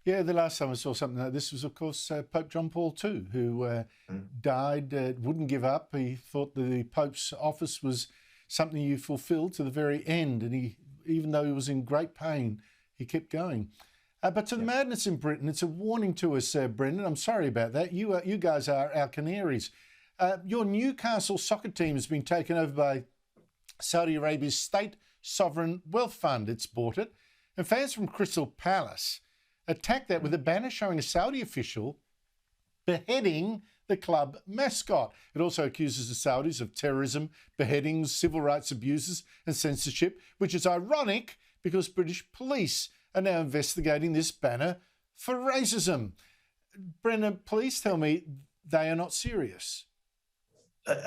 Yeah, the last time I saw something like this was, of course, Pope John Paul II, who died, wouldn't give up. He thought the Pope's office was something you fulfilled to the very end, and he, even though he was in great pain, he kept going. But to the madness in Britain, it's a warning to us, Brendan. I'm sorry about that. You guys are our canaries. Your Newcastle soccer team has been taken over by Saudi Arabia's state sovereign wealth fund. It's bought it. And fans from Crystal Palace attacked that with a banner showing a Saudi official beheading the club mascot. It also accuses the Saudis of terrorism, beheadings, civil rights abuses and censorship, which is ironic because British police are now investigating this banner for racism. Brendan, please tell me they are not serious.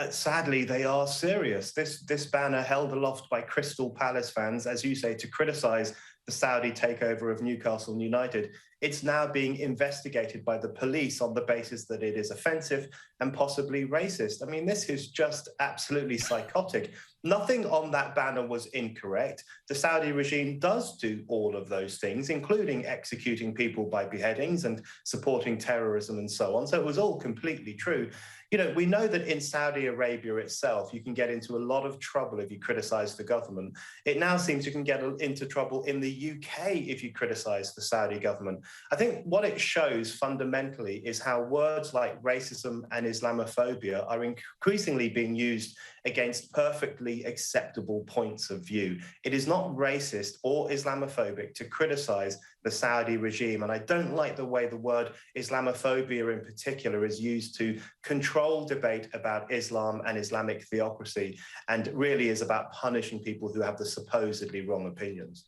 Sadly, they are serious. This banner held aloft by Crystal Palace fans, as you say, to criticise the Saudi takeover of Newcastle United. It's now being investigated by the police on the basis that it is offensive and possibly racist. I mean, this is just absolutely psychotic. Nothing on that banner was incorrect. The Saudi regime does do all of those things, including executing people by beheadings and supporting terrorism and so on. So it was all completely true. You know, we know that in Saudi Arabia itself, you can get into a lot of trouble if you criticize the government. It now seems you can get into trouble in the UK if you criticize the Saudi government. I think what it shows fundamentally is how words like racism and Islamophobia are increasingly being used against perfectly acceptable points of view. It is not racist or Islamophobic to criticize the Saudi regime. And I don't like the way the word Islamophobia in particular is used to control debate about Islam and Islamic theocracy, and really is about punishing people who have the supposedly wrong opinions.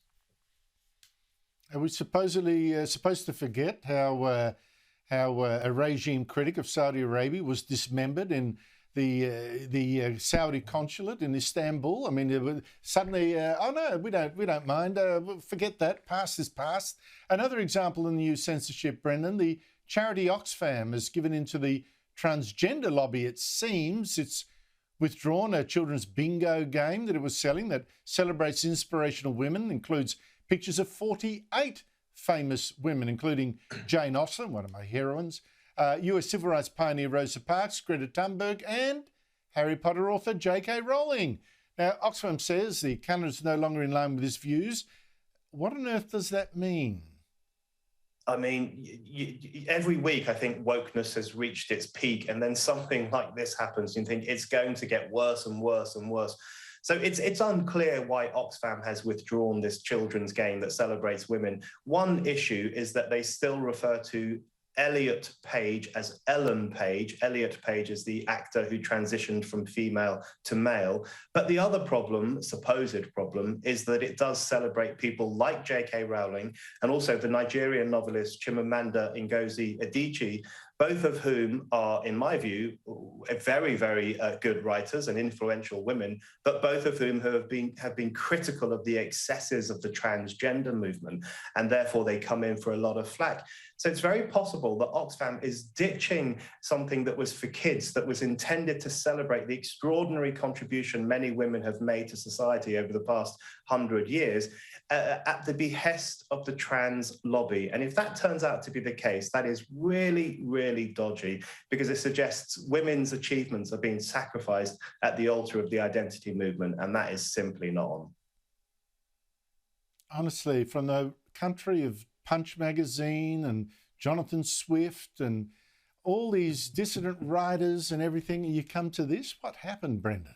Are we supposedly supposed to forget how a regime critic of Saudi Arabia was dismembered in the Saudi consulate in Istanbul? I mean, suddenly, oh no, we don't mind. Forget that. Past is past. Another example in the new censorship, Brendan. The charity Oxfam has given into the transgender lobby. It seems it's withdrawn a children's bingo game that it was selling that celebrates inspirational women, includes pictures of 48 famous women, including Jane Austen, one of my heroines, US civil rights pioneer Rosa Parks, Greta Thunberg, and Harry Potter author J.K. Rowling. Now, Oxfam says the canon is no longer in line with his views. What on earth does that mean? I mean, every week I think wokeness has reached its peak, and then something like this happens. You think it's going to get worse and worse and worse. So it's unclear why Oxfam has withdrawn this children's game that celebrates women. One issue is that they still refer to Elliot Page as Ellen Page. Elliot Page is the actor who transitioned from female to male. But the other problem, supposed problem, is that it does celebrate people like J.K. Rowling and also the Nigerian novelist Chimamanda Ngozi Adichie, both of whom are, in my view, very, very good writers and influential women, but both of whom have been critical of the excesses of the transgender movement, and therefore they come in for a lot of flack. So it's very possible that Oxfam is ditching something that was for kids, that was intended to celebrate the extraordinary contribution many women have made to society over the past 100 years, at the behest of the trans lobby. And if that turns out to be the case, that is really, really dodgy, because it suggests women's achievements are being sacrificed at the altar of the identity movement, and that is simply not on. Honestly, from the country of Punch magazine and Jonathan Swift and all these dissident writers and everything, you come to this? What happened, Brendan?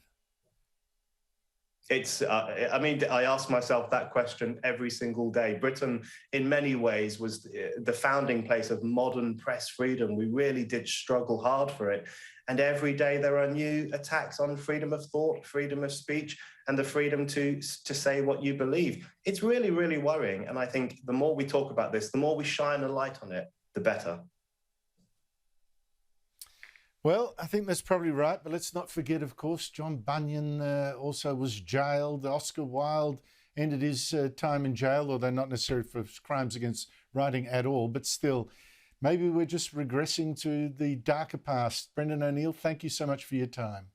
It's, I mean, I ask myself that question every single day. Britain, in many ways, was the founding place of modern press freedom. We really did struggle hard for it. And every day there are new attacks on freedom of thought, freedom of speech, and the freedom to say what you believe. It's really, really worrying. And I think the more we talk about this, the more we shine a light on it, the better. Well, I think that's probably right, but let's not forget, of course, John Bunyan also was jailed. Oscar Wilde ended his time in jail, although not necessarily for crimes against writing at all, but still, maybe we're just regressing to the darker past. Brendan O'Neill, thank you so much for your time.